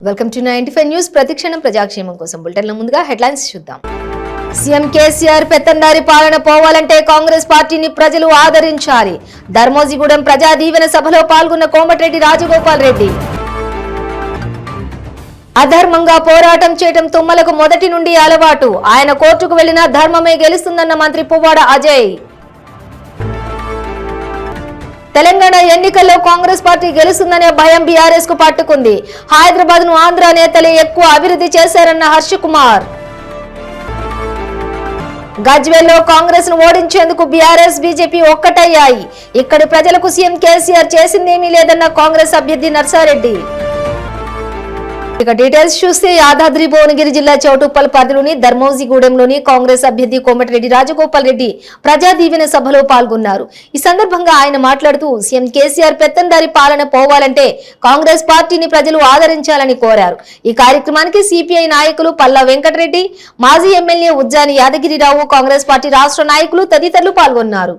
Welcome to 95 news. ప్రతిక్షణం ప్రజాక్షేమం కోసం బులెటిన్ల ముందుగా హెడ్లైన్స్ చూద్దాం. సీఎం కేసీఆర్ పెత్తందారి పాలన పోవాలంటే కాంగ్రెస్ పార్టీని ప్రజలు ఆదరించాలి. ధర్మోజిగూడెం ప్రజా దీవెన సభలో పాల్గొన్న కోమటిరెడ్డి రాజగోపాల్ రెడ్డి. అధర్మంగా పోరాటం చేయడం తుమ్మలకు మొదటి నుండి అలవాటు. ఆయన కోర్టుకు వెళ్లినా ధర్మమే గెలుస్తుందన్న మంత్రి పువ్వాడ అజయ్. తెలంగాణ ఎన్నికల్లో కాంగ్రెస్ పార్టీ గెలుస్తుందనే భయం బీఆర్ఎస్ కు పట్టుకుంది. హైదరాబాద్ ను ఆంధ్ర నేతలే ఎక్కువ అభివృద్ధి చేశారన్న హర్ష కుమార్. గజ్వేల్లో కాంగ్రెస్ ను ఓడించేందుకు బీఆర్ఎస్ బీజేపీ ఒక్కటయ్యాయి. ఇక్కడి ప్రజలకు సీఎం కేసీఆర్ చేసిందేమీ లేదన్న కాంగ్రెస్ అభ్యర్థి నర్సారెడ్డి. ఇక డీటెయిల్స్ చూస్తే యాదాద్రి భువనగిరి జిల్లా చౌటుప్పల్ పరిధిలోని ధర్మోజిగూడెంలోని కాంగ్రెస్ అభ్యర్థి కోమటిరెడ్డి రాజగోపాల్ రెడ్డి ప్రజా దీవెన సభలో పాల్గొన్నారు. ఈ సందర్భంగా ఆయన మాట్లాడుతూ సీఎం కేసీఆర్ పెత్తందారి పాలన పోవాలంటే కాంగ్రెస్ పార్టీని ప్రజలు ఆదరించాలని కోరారు. ఈ కార్యక్రమానికి సిపిఐ నాయకులు పల్లా వెంకటరెడ్డి, మాజీ ఎమ్మెల్యే ఉజ్జాని యాదగిరిరావు, కాంగ్రెస్ పార్టీ రాష్ట్ర నాయకులు తదితరులు పాల్గొన్నారు.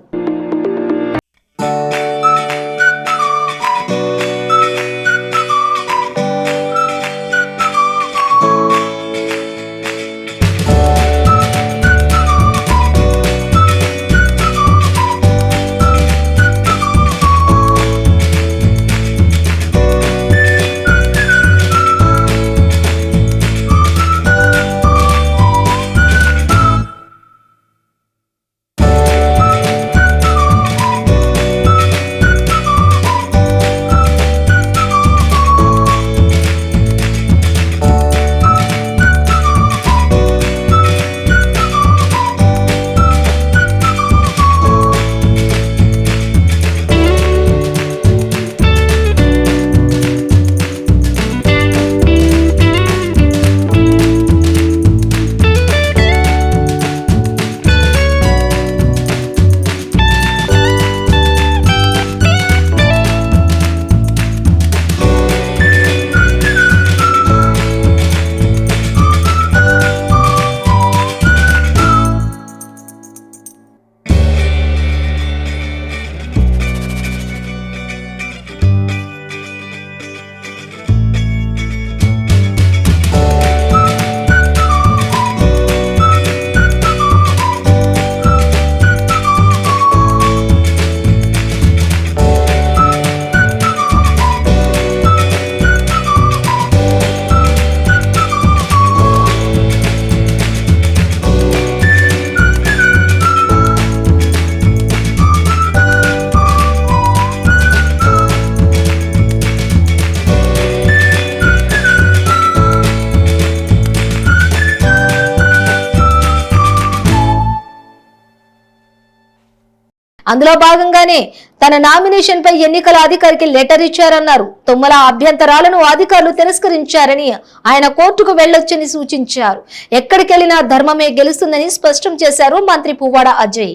అందులో భాగంగానే తన నామినేషన్ పై ఎన్నికల అధికారికి లెటర్ ఇచ్చారన్నారు. తుమ్మల అభ్యంతరాలను అధికారులు తిరస్కరించారని, ఆయన కోర్టుకు వెళ్లొచ్చని సూచించారు. ఎక్కడికెళ్లినా ధర్మమే గెలుస్తుందని స్పష్టం చేశారు మంత్రి పువ్వాడ అజయ్.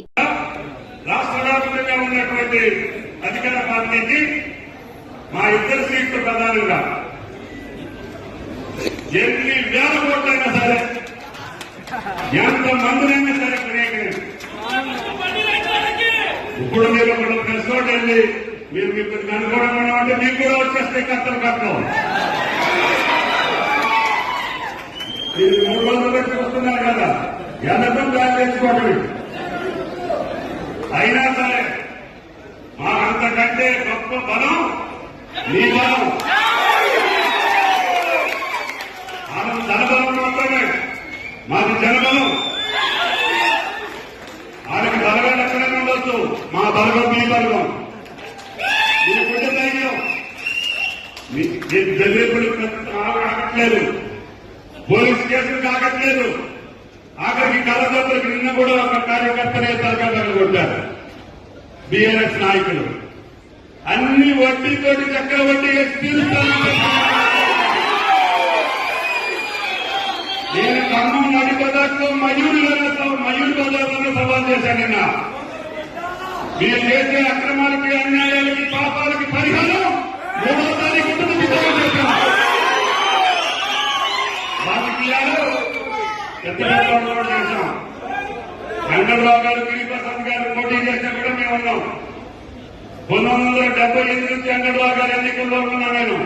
ఇప్పుడు మీరు ఒకటి ప్రెస్ నోట్ వెళ్ళి మీరు మీకు అనుకోవడం అంటే మీకు కూడా వచ్చేస్తే కష్టం కట్టం. మీరు 300 పెట్టి వస్తున్నారు కదా, ఎంతకం ప్లాన్ చేసుకోండి. అయినా సరే మాకంతకంటే గొప్ప బలం మీ బలం. మనం జనబలం మాత్రమే, మాది జనబలం. ఆయనకి బలమైన ఎక్కడైనా ఉండొచ్చు, మా బలగం మీ బలగం. మీ బిడ్డ ధైర్యం జల్లిపుడు ఆగట్లేదు, పోలీస్ కేసులు కాగట్లేదు. ఆఖరికి కళ్ళదొప్పలకి నిన్న కూడా ఒక కార్యకర్తనే తరగతి కొట్టారు బీఆర్ఎస్ నాయకులు. అన్ని వడ్డీతోటి చక్రవడ్డీ నేను ఖమ్మం నడిపదార్థం మయూరు బజార్లో సవాల్ చేశాను. నిన్న మీరు చేసే అక్రమాలకి, అన్యాయాలకి, పాపాలకి పరిహారం 3వ తారీఖు చేశాం. రాజకీయాలు ఎత్తడంలో చేశాం. వెంకటరావు గారు, గిరిప్రసాద్ గారు పోటీ చేసినా కూడా మేము ఉన్నాం. 1978 నుంచి వెంకటరావు గారు ఎన్నికల్లో ఉన్నా నేను.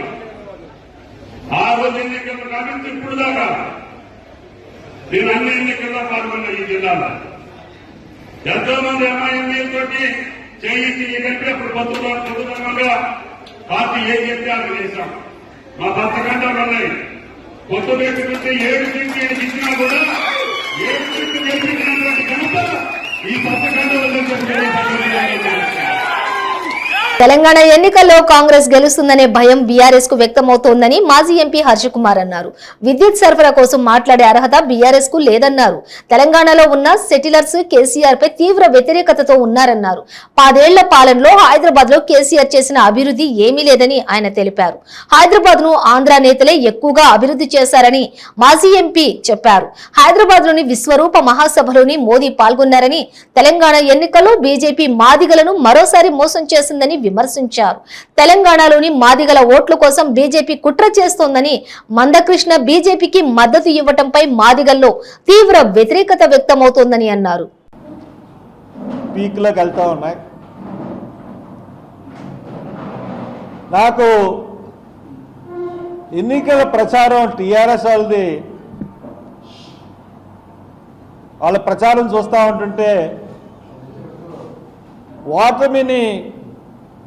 ఆ రోజు ఎన్నికల్లో కాబట్టి ఇప్పుడు దాకా నేను అన్ని ఎన్నికల్లో పాల్గొన్నా ఈ జిల్లాలో. ఎంతో మంది ఎంఐఎంఏలతోటి చేయించి కంటే అప్పుడు పొద్దుగా పార్టీ ఏం చెప్తే అది చేశాం. మా పచ్చగంటలు ఉన్నాయి. పొద్దు పెట్టుకుంటే 7 సీట్లు ఇచ్చినా కూడా 7 సీట్లు గెలిపించినటువంటి ఘనత ఈ పచ్చగంటలు. తెలంగాణ ఎన్నికల్లో కాంగ్రెస్ గెలుస్తుందనే భయం బీఆర్ఎస్ కు వ్యక్తమవుతోందని మాజీ ఎంపీ హర్ష కుమార్ అన్నారు. విద్యుత్ సరఫరా కోసం మాట్లాడే అర్హత బీఆర్ఎస్ కు లేదన్నారు. తెలంగాణలో ఉన్న సెటిలర్స్ కేసీఆర్ పై తీవ్ర వ్యతిరేకతతో ఉన్నారన్నారు. 10 ఏళ్ల పాలనలో హైదరాబాద్ లో కేసీఆర్ చేసిన అభివృద్ధి ఏమీ లేదని ఆయన తెలిపారు. హైదరాబాద్ ను ఆంధ్ర నేతలే ఎక్కువగా అభివృద్ధి చేశారని మాజీ ఎంపీ చెప్పారు. హైదరాబాద్ లోని విశ్వరూప మహాసభలోని మోదీ పాల్గొన్నారని, తెలంగాణ ఎన్నికల్లో బీజేపీ మాదిగలను మరోసారి మోసం చేసిందని విమర్శించారు. తెలంగాణలోని మాదిగల ఓట్ల కోసం బీజేపీ కుట్ర చేస్తోందని, మందకృష్ణ బీజేపీకి మద్దతు ఇవ్వటంపై మాదిగల్లో తీవ్ర వ్యతిరేకత వ్యక్తమవుతోందని అన్నారు. పీక్లోకి వెళ్తా ఉన్నాయి. నాకు ఎన్నికల ప్రచారం టీఆర్ఎస్ వాళ్ళ ప్రచారం చూస్తూ ఉంటుంటే ఓటమిని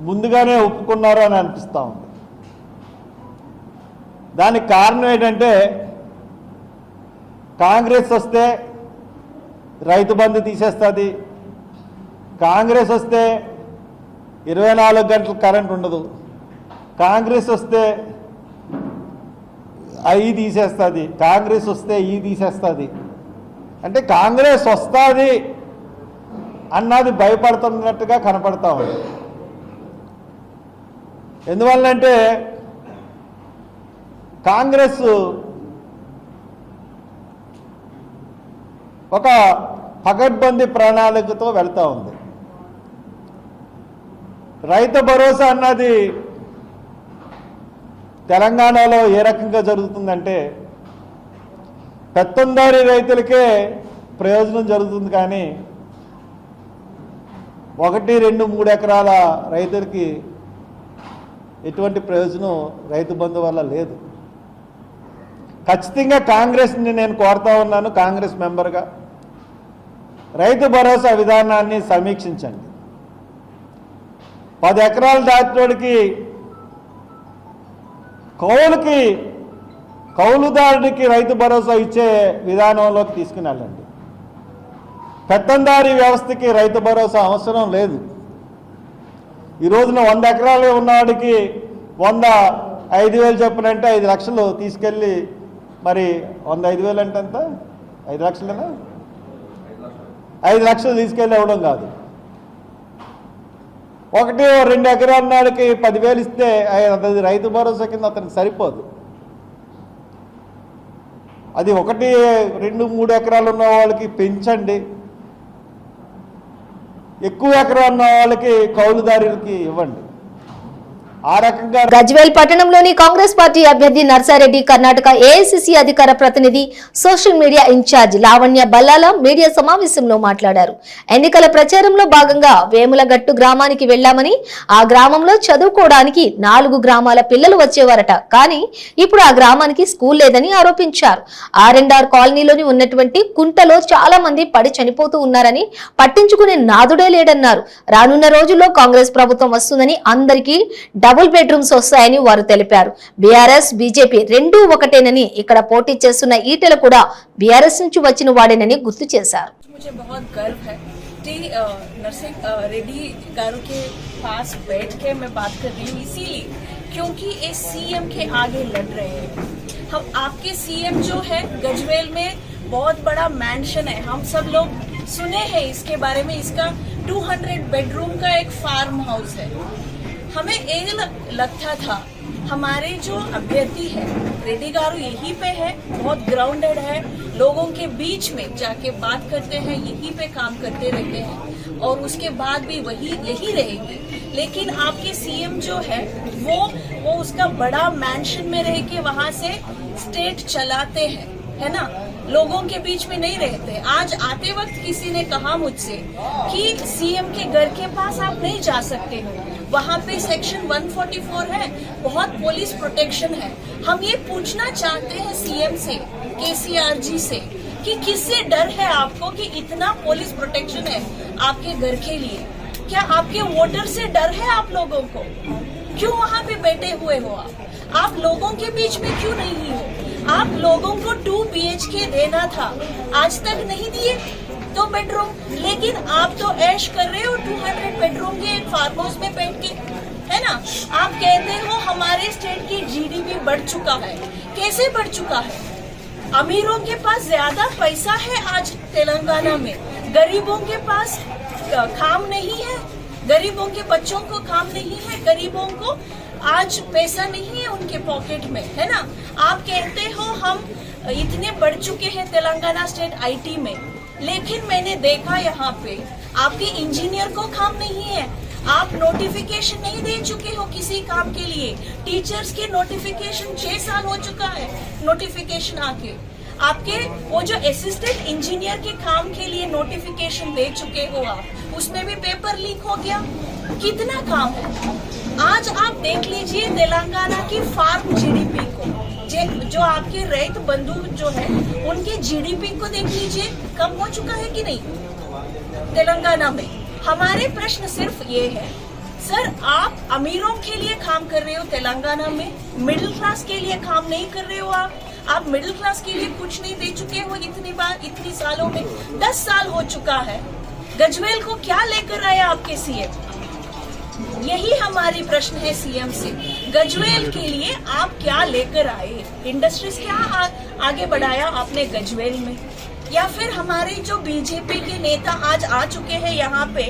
ముందుగానే ఒప్పుకున్నారు అని అనిపిస్తూ ఉంది. దానికి కారణం ఏంటంటే కాంగ్రెస్ వస్తే రైతు బంధు తీసేస్తుంది, కాంగ్రెస్ వస్తే 24 గంటలు కరెంట్ ఉండదు, కాంగ్రెస్ వస్తే అవి తీసేస్తుంది, కాంగ్రెస్ వస్తే ఈ తీసేస్తుంది. అంటే కాంగ్రెస్ వస్తుంది అన్నది భయపడుతున్నట్టుగా కనపడతా ఉంది. ఎందువల్లంటే కాంగ్రెస్ ఒక పకడ్బందీ ప్రణాళికతో వెళ్తూ ఉంది. రైతు భరోసా అన్నది తెలంగాణలో ఏ రకంగా జరుగుతుందంటే పెత్తందారి రైతులకే ప్రయోజనం జరుగుతుంది, కానీ 1, 2, 3 ఎకరాల రైతులకి ఎటువంటి ప్రయోజనం రైతు బంధు వల్ల లేదు. ఖచ్చితంగా కాంగ్రెస్ని నేను కోరుతా ఉన్నాను, కాంగ్రెస్ మెంబర్గా రైతు భరోసా విధానాన్ని సమీక్షించండి. 10 ఎకరాలు దాటినోడికి కౌలుదారుడికి రైతు భరోసా ఇచ్చే విధానంలోకి తీసుకుని వెళ్ళండి. పెత్తందారీ వ్యవస్థకి రైతు భరోసా అవసరం లేదు. ఈ రోజున 100 ఎకరాలు ఉన్నవాడికి 5,000 చెప్పనంటే 5 లక్షలు తీసుకెళ్ళి, మరి 5,000 అంటే ఎంత? 5 లక్షలేనా? 5 లక్షలు తీసుకెళ్ళి ఇవ్వడం కాదు. 1, 2 ఎకరాల నాడికి 10,000 ఇస్తే అది రైతు భరోసా కింద అతనికి సరిపోదు. అది 1, 2, 3 ఎకరాలు ఉన్న వాళ్ళకి పెంచండి, ఎక్కువ ఎకరాలు ఉన్న వాళ్ళకి కౌలుదారులకి ఇవ్వండి. ఆ రకంగా గజ్వేల్ పట్టణంలోని కాంగ్రెస్ పార్టీ అభ్యర్థి నర్సారెడ్డి, కర్ణాటక ఏఐసిసి అధికార ప్రతినిధి, social media incharge Lavanya Ballala media సమావేశంలో మాట్లాడారు. ఎన్నికల ప్రచారంలో భాగంగా వేములగట్టు గ్రామానికి వెళ్లామని, ఆ గ్రామంలో చదువుకోవడానికి 4 గ్రామాల పిల్లలు వచ్చేవారట, కానీ ఇప్పుడు ఆ గ్రామానికి స్కూల్ లేదని ఆరోపించారు. R&R కాలనీలోని ఉన్నటువంటి కుంటలో చాలా మంది పడి చనిపోతూ ఉన్నారని, పట్టించుకునే నాదుడే లేడన్నారు. రానున్న రోజుల్లో కాంగ్రెస్ ప్రభుత్వం వస్తుందని, అందరికీ డబుల్ బెడ్రూమ్స్ వస్తాయని వారు తెలిపారు. బీఆర్ఎస్ బీజేపీ రెండూ ఒకటేనని, ఇక్కడ పోటీ చేస్తున్న ఈటెల కూడా బీఆర్ఎస్ నుంచి వచ్చిన వాడేనని గుర్తు చేశారు. नरसिंह गारू के पास बैठ के मैं बात कर रही हूँ, इसीलिए क्योंकि ये सीएम के आगे लड़ रहे हैं हम. आपके सीएम जो है गजवेल में बहुत बड़ा मैंशन है, हम सब लोग सुने हैं इसके बारे में. इसका 200 बेडरूम का एक फार्म हाउस है. हमें ये लगता था हमारे जो अभ्यर्थी है रेड्डी गारू यहीं पे है, बहुत ग्राउंडेड है, लोगों के बीच में जाके बात करते हैं, यहीं पे काम करते रहते हैं और उसके बाद भी यही रहेंगे. लेकिन आपके सीएम जो है वो उसका बड़ा मैंशन में रह के वहाँ से स्टेट चलाते हैं, है ना, लोगों के बीच में नहीं रहते. आज आते वक्त किसी ने कहा मुझसे कि सीएम के घर के पास आप नहीं जा सकते हो, वहाँ पे सेक्शन 144 है, बहुत पुलिस प्रोटेक्शन है. हम ये पूछना चाहते हैं सीएम से, केसीआर जी से, कि किससे डर है आपको कि इतना पुलिस प्रोटेक्शन है आपके घर के लिए? क्या आपके वोटर से डर है आप लोगों को? क्यों वहाँ पे बैठे हुए हो आप लोगों के बीच में क्यों नहीं हो? आप लोगों को 2 BHK देना था, आज तक नहीं दिए 2 बेडरूम, लेकिन आप तो ऐश कर रहे हो 200 बेडरूम के फार्म हाउस में बैठ के, है ना? आप कहते हो हमारे स्टेट की GDP बढ़ चुका है। कैसे बढ़ चुका है? अमीरों के पास ज्यादा पैसा है आज तेलंगाना में, गरीबों के पास काम नहीं है, गरीबों के बच्चों को काम नहीं है, गरीबों को आज पैसा नहीं है उनके पॉकेट में, है ना? आप कहते हो हम इतने बढ़ चुके हैं तेलंगाना स्टेट IT में, लेकिन मैंने देखा यहाँ पे आपके इंजीनियर को काम नहीं है, आप नोटिफिकेशन नहीं दे चुके हो किसी काम के लिए। टीचर्स के नोटिफिकेशन 6 साल हो चुका है नोटिफिकेशन आके, आपके वो जो असिस्टेंट इंजीनियर के काम के लिए नोटिफिकेशन दे चुके हो आप, उसमें भी पेपर लीक हो गया। कितना काम है? आज आप देख लीजिए तेलंगाना की फार्म GDP को, जो आपके रैत बंधु जो है उनके GDP को देख लीजिए, कम हो चुका है कि नहीं तेलंगाना में? हमारे प्रश्न सिर्फ ये है, सर आप अमीरों के लिए काम कर रहे हो तेलंगाना में, मिडिल क्लास के लिए काम नहीं कर रहे हो आप मिडिल क्लास के लिए कुछ नहीं दे चुके हो इतनी बार, इतनी सालों में। 10 साल हो चुका है। गजवेल को क्या लेकर आया आपके सीएम? यही हमारी प्रश्न है सीएम से, गजवेल के लिए आप क्या लेकर आए? इंडस्ट्रीज क्या आगे बढ़ाया आपने गजवेल में? या फिर हमारे जो बीजेपी के नेता आज आ चुके हैं यहाँ पे,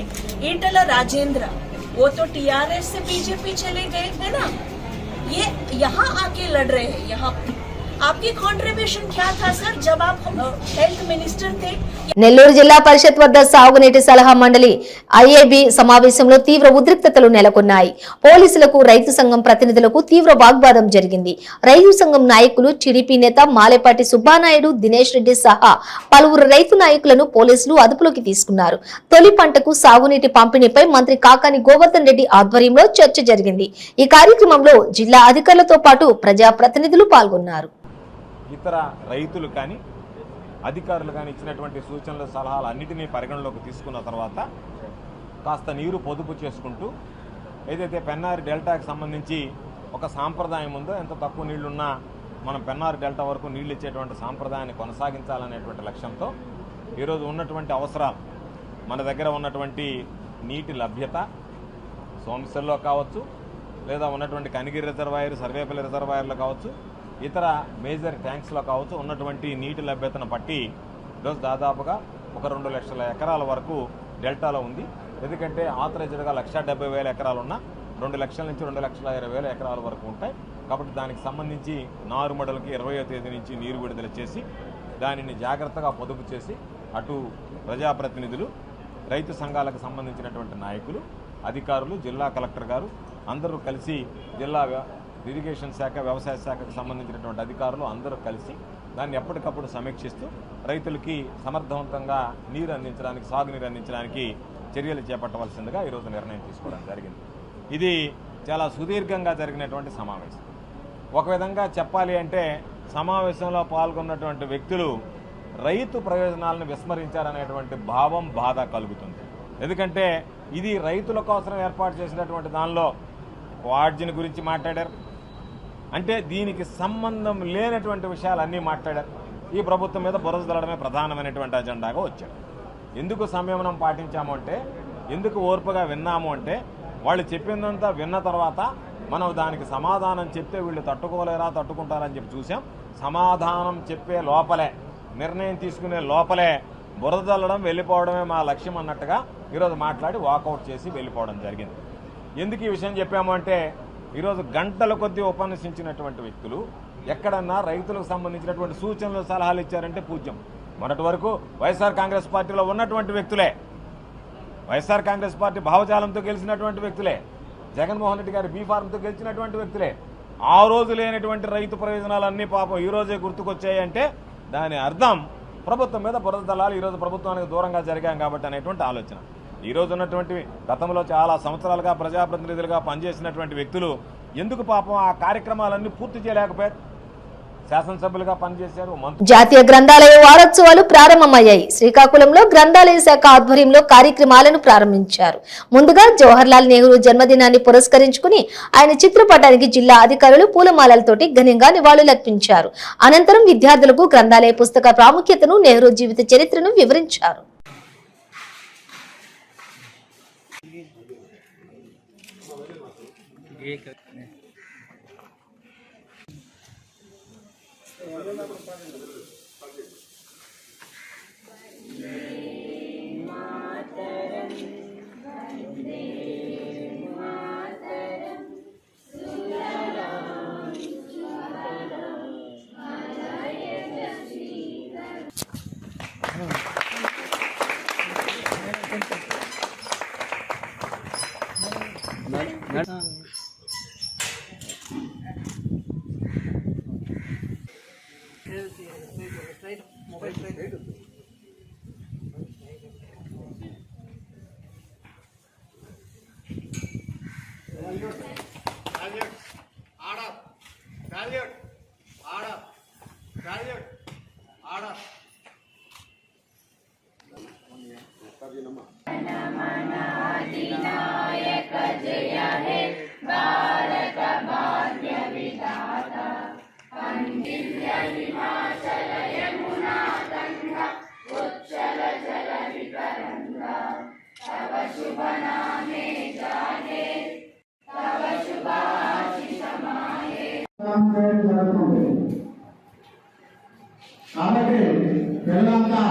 ईटला राजेंद्र, वो तो TRS से बीजेपी चले गए है ना, ये यहाँ आके लड़ रहे हैं। यहाँ आपकी कॉन्ट्रीब्यूशन क्या था सर जब आप हेल्थ मिनिस्टर थे? నెల్లూరు జిల్లా పరిషత్ వద్ద సాగునీటి సలహా మండలి IAB సమావేశంలో తీవ్ర ఉద్రిక్తతలు నెలకొన్నాయి. పోలీసులకు రైతు సంఘం ప్రతినిధులకు తీవ్ర వాగ్వాదం జరిగింది. రైతు సంఘం నాయకులు టీడీపీ నేత మాలేపాటి సుబ్బానాయుడు, దినేష్ రెడ్డి సహా పలువురు రైతు నాయకులను పోలీసులు అదుపులోకి తీసుకున్నారు. తొలి పంటకు సాగునీటి పంపిణీపై మంత్రి కాకాని గోవర్ధన్ రెడ్డి ఆధ్వర్యంలో చర్చ జరిగింది. ఈ కార్యక్రమంలో జిల్లా అధికారులతో పాటు ప్రజా ప్రతినిధులు పాల్గొన్నారు. ఇతర రైతులు కానీ అధికారులు కానీ ఇచ్చినటువంటి సూచనలు సలహాలు అన్నిటినీ పరిగణలోకి తీసుకున్న తర్వాత కాస్త నీరు పొదుపు చేసుకుంటూ ఏదైతే పెన్నారి డెల్టాకి సంబంధించి ఒక సాంప్రదాయం ఉందో, ఎంత తక్కువ నీళ్లున్నా మనం పెన్నారి డెల్టా వరకు నీళ్లు ఇచ్చేటువంటి సాంప్రదాయాన్ని కొనసాగించాలనేటువంటి లక్ష్యంతో ఈరోజు ఉన్నటువంటి అవసరాలు, మన దగ్గర ఉన్నటువంటి నీటి లభ్యత సోమశిలలో కావచ్చు, లేదా ఉన్నటువంటి కనిగిరి రిజర్వాయర్, సర్వేపల్లి రిజర్వాయర్లో కావచ్చు, ఇతర మేజర్ ట్యాంక్స్లో కావచ్చు, ఉన్నటువంటి నీటి లభ్యతను బట్టి ఈరోజు దాదాపుగా ఒక 2 లక్షల ఎకరాల వరకు డెల్టాలో ఉంది. ఎందుకంటే ఆథరైజ్డ్గా 1,70,000 ఎకరాలు ఉన్న 2 లక్షల నుంచి 2,20,000 ఎకరాల వరకు ఉంటాయి. కాబట్టి దానికి సంబంధించి నారుమడులకి 20వ తేదీ నుంచి నీరు విడుదల చేసి దానిని జాగ్రత్తగా పొదుపు చేసి అటు ప్రజాప్రతినిధులు, రైతు సంఘాలకు సంబంధించినటువంటి నాయకులు, అధికారులు, జిల్లా కలెక్టర్ గారు అందరూ కలిసి, జిల్లా ఇరిగేషన్ శాఖ, వ్యవసాయ శాఖకు సంబంధించినటువంటి అధికారులు అందరూ కలిసి దాన్ని ఎప్పటికప్పుడు సమీక్షిస్తూ రైతులకి సమర్థవంతంగా నీరు అందించడానికి, సాగునీరు అందించడానికి చర్యలు చేపట్టవలసిందిగా ఈరోజు నిర్ణయం తీసుకోవడం జరిగింది. ఇది చాలా సుదీర్ఘంగా జరిగినటువంటి సమావేశం. ఒక విధంగా చెప్పాలి అంటే సమావేశంలో పాల్గొన్నటువంటి వ్యక్తులు రైతు ప్రయోజనాలను విస్మరించారనేటువంటి భావం, బాధ కలుగుతుంది. ఎందుకంటే ఇది రైతుల కోసం ఏర్పాటు చేసినటువంటి దానిలో వాడ్జిని గురించి మాట్లాడారు, అంటే దీనికి సంబంధం లేనటువంటి విషయాలన్నీ మాట్లాడారు. ఈ ప్రభుత్వం మీద బురద జల్లడమే ప్రధానమైనటువంటి అజెండాగా వచ్చాడు. ఎందుకు సంయమనం పాటించాము అంటే, ఎందుకు ఓర్పుగా విన్నాము అంటే, వాళ్ళు చెప్పిందంతా విన్న తర్వాత మనం దానికి సమాధానం చెప్తే వీళ్ళు తట్టుకోలేరా, తట్టుకుంటారని చెప్పి చూసాం. సమాధానం చెప్పే లోపలే, నిర్ణయం తీసుకునే లోపలే బురద జల్లడం, వెళ్ళిపోవడమే మా లక్ష్యం అన్నట్టుగా ఈరోజు మాట్లాడి వాకౌట్ చేసి వెళ్ళిపోవడం జరిగింది. ఎందుకు ఈ విషయం చెప్పాము అంటే, ఈరోజు గంటల కొద్దీ ఉపన్యసించినటువంటి వ్యక్తులు ఎక్కడన్నా రైతులకు సంబంధించినటువంటి సూచనలు, సలహాలు ఇచ్చారంటే పూజ్యం. మొన్నటి వరకు వైఎస్ఆర్ కాంగ్రెస్ పార్టీలో ఉన్నటువంటి వ్యక్తులే, వైఎస్ఆర్ కాంగ్రెస్ పార్టీ భావజాలంతో గెలిచినటువంటి వ్యక్తులే, జగన్మోహన్ రెడ్డి గారి బీఫార్మ్తో గెలిచినటువంటి వ్యక్తులే. ఆ రోజు లేనటువంటి రైతు ప్రయోజనాలన్నీ పాపం ఈరోజే గుర్తుకొచ్చాయంటే దాని అర్థం ప్రభుత్వం మీద బురద జల్లాలి, ఈరోజు ప్రభుత్వానికి దూరంగా జరిగాం కాబట్టి అనేటువంటి ఆలోచన. ఈరోజు ఉన్నటువంటి గతంలో చాలా సంవత్సరాలుగా ప్రజాప్రతినిధులుగా పనిచేసినటువంటి వ్యక్తులు ఎందుకు పాపం ఆ కార్యక్రమాలన్నీ పూర్తి చేయలేకపోయారు? శాసనసభ్యులుగా పనిచేశారు. జాతీయ గ్రంథాలయ వారోత్సవాలు ప్రారంభమయ్యాయి. శ్రీకాకుళంలో గ్రంథాలయ శాఖ ఆధ్వర్యంలో కార్యక్రమాలను ప్రారంభించారు. ముందుగా జవహర్లాల్ నెహ్రూ జన్మదినాన్ని పురస్కరించుకుని ఆయన చిత్రపటానికి జిల్లా అధికారులు పూలమాలలతోటి ఘనంగా నివాళులర్పించారు. అనంతరం విద్యార్థులకు గ్రంథాలయ పుస్తక ప్రాముఖ్యతను, నెహ్రూ జీవిత చరిత్రను వివరించారు. కాబట్టి పిల్లలంతా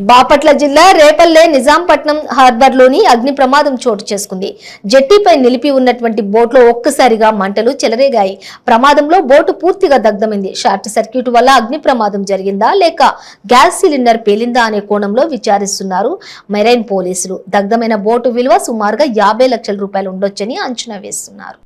బాపట్ల జిల్లా రేపల్లె నిజాంపట్నం హార్బర్లోని అగ్ని ప్రమాదం చోటు చేసుకుంది. జెట్టీపై నిలిపి ఉన్నటువంటి బోట్లో ఒక్కసారిగా మంటలు చెలరేగాయి. ప్రమాదంలో బోటు పూర్తిగా దగ్ధమైంది. షార్ట్ సర్క్యూట్ వల్ల అగ్ని ప్రమాదం జరిగిందా లేక గ్యాస్ సిలిండర్ పేలిందా అనే కోణంలో విచారిస్తున్నారు మెరైన్ పోలీసులు. దగ్ధమైన బోటు విలువ సుమారుగా 50 లక్షల రూపాయలు ఉండొచ్చని అంచనా వేస్తున్నారు.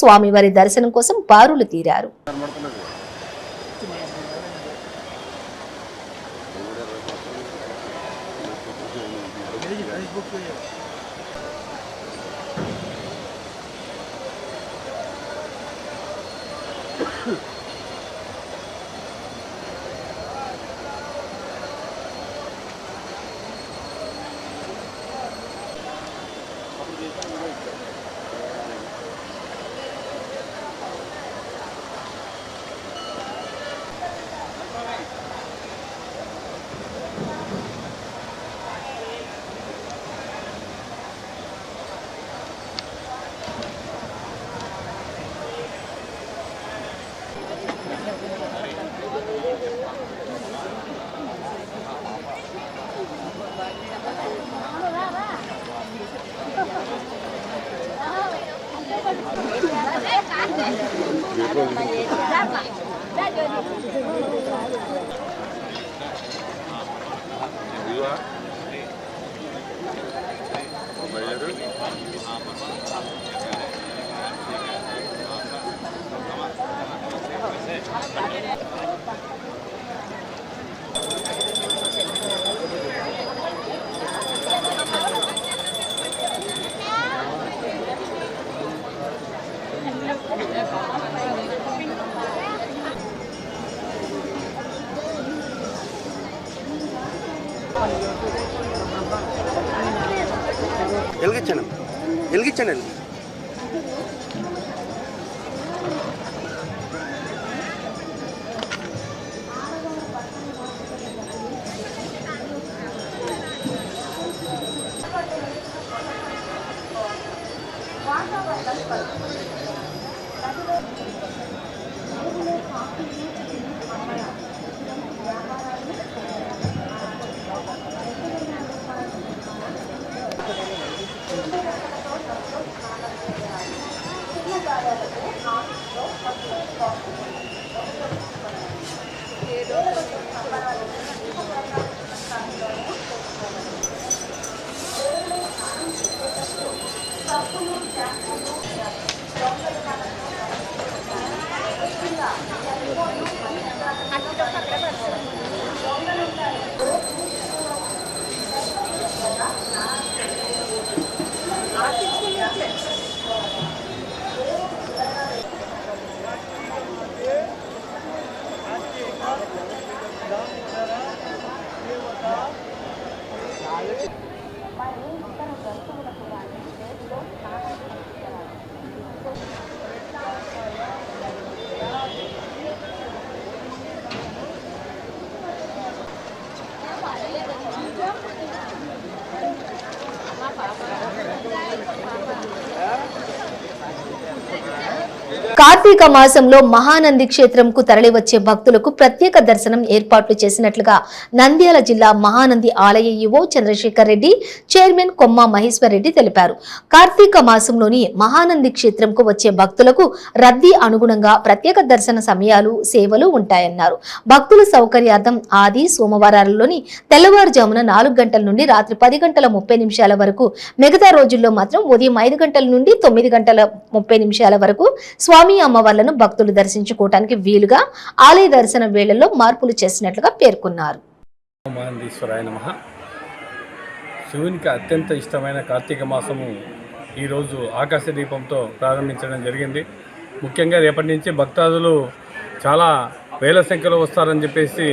స్వామివారి దర్శనం కోసం బారులు తీరారు. వెలిగించండి. కార్తీక మాసంలో మహానంది క్షేత్రంకు తరలివచ్చే భక్తులకు ప్రత్యేక దర్శనం ఏర్పాట్లు చేసినట్లుగా నంద్యాల జిల్లా మహానంది ఆలయ ఈవో చంద్రశేఖర్ రెడ్డి, చైర్మన్ కొమ్మ మహేశ్వర్ రెడ్డి తెలిపారు. కార్తీక మాసంలోని మహానంది క్షేత్రంకు వచ్చే భక్తులకు రద్దీ అనుగుణంగా ప్రత్యేక దర్శన సమయాలు, సేవలు ఉంటాయన్నారు. భక్తుల సౌకర్యార్థం ఆది సోమవారాల్లోని తెల్లవారుజామున 4 గంటల నుండి రాత్రి 10:30 వరకు, మిగతా రోజుల్లో మాత్రం ఉదయం 5 గంటల నుండి 9:30 వరకు స్వామి అమ్మవార్లను భక్తులు దర్శించుకోవడానికి వీలుగా ఆలయ దర్శన వేళల్లో మార్పులు చేసినట్లుగా పేర్కొన్నారు. శివునికి అత్యంత ఇష్టమైన కార్తీక మాసము ఈరోజు ఆకాశ దీపంతో ప్రారంభించడం జరిగింది. ముఖ్యంగా రేపటి నుంచి భక్తాదులు చాలా వేల సంఖ్యలో వస్తారని చెప్పేసి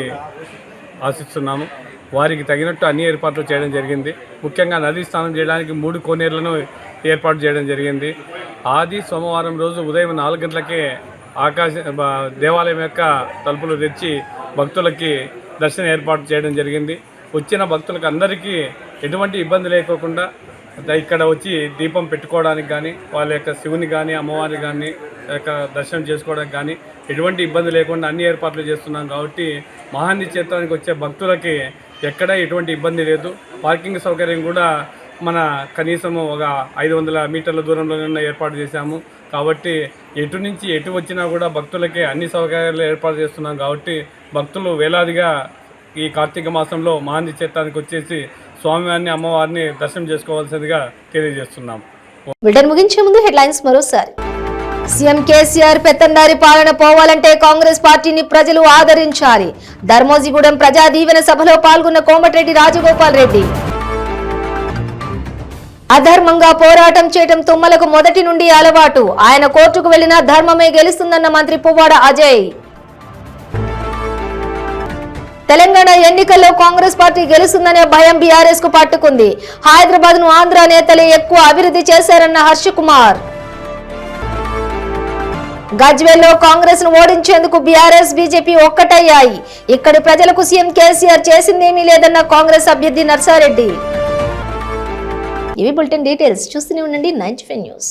ఆశిస్తున్నాము. వారికి తగినట్టు అన్ని ఏర్పాట్లు చేయడం జరిగింది. ముఖ్యంగా నదీ స్నానం చేయడానికి 3 కోనేరులను ఏర్పాటు చేయడం జరిగింది. ఆది సోమవారం రోజు ఉదయం 4 గంటలకే దేవాలయం యొక్క తలుపులు తెచ్చి భక్తులకి దర్శనం ఏర్పాటు చేయడం జరిగింది. వచ్చిన భక్తులకు అందరికీ ఎటువంటి ఇబ్బంది లేకోకుండా ఇక్కడ వచ్చి దీపం పెట్టుకోవడానికి కానీ, వాళ్ళ యొక్క శివుని కానీ అమ్మవారిని కానీ యొక్క దర్శనం చేసుకోవడానికి కానీ ఎటువంటి ఇబ్బంది లేకుండా అన్ని ఏర్పాట్లు చేస్తున్నాం. కాబట్టి మహానంది క్షేత్రానికి వచ్చే భక్తులకి ఎక్కడ ఎటువంటి ఇబ్బంది లేదు. పార్కింగ్ సౌకర్యం కూడా మన కనీసము ఒక 500 మీటర్ల దూరంలోనే ఏర్పాటు చేశాము. కాబట్టి ఎటు నుంచి ఎటు వచ్చినా కూడా భక్తులకి అన్ని సౌకర్యాలు ఏర్పాటు చేస్తున్నాం. కాబట్టి భక్తులు వేలాదిగా ఈ కార్తీక మాసంలో మహానంది క్షేత్రానికి వచ్చేసి స్వామివారిని అమ్మవారిని దర్శనం చేసుకోవాల్సిందిగా తెలియజేస్తున్నాం. ముగించే ముందు హెడ్లైన్స్ మరోసారి. సీఎం కేసీఆర్ పెత్తందారి పాలన పోవాలంటే కాంగ్రెస్ పార్టీని ప్రజలు ఆదరించాలి. ధర్మోజిగూడెం ప్రజా దీవెన సభలో పాల్గొన్న కోమటిరెడ్డి రాజగోపాల్ రెడ్డి. అధర్మంగా పోరాటం చేయడం తుమ్మలకు మొదటి నుండి అలవాటు. ఆయన కోర్టుకు వెళ్లినా ధర్మమే గెలుస్తుందన్న మంత్రి పువ్వాడ అజయ్. తెలంగాణ ఎన్నికల్లో కాంగ్రెస్ పార్టీ గెలుస్తుందనే భయం బీఆర్ఎస్ కు పట్టుకుంది. హైదరాబాద్ ను ఆంధ్ర నేతలే ఎక్కువ అభివృద్ధి చేశారన్న హర్ష కుమార్. గజ్వేల్లో కాంగ్రెస్ ను ఓడించేందుకు బీఆర్ఎస్ బీజేపీ ఒక్కటయ్యాయి. ఇక్కడి ప్రజలకు సీఎం కేసీఆర్ చేసిందేమీ లేదన్న కాంగ్రెస్ అభ్యర్థి నర్సారెడ్డి. ఇవి బులెటిన్ డీటెయిల్స్. చూస్తూనే ఉండండి 95 న్యూస్.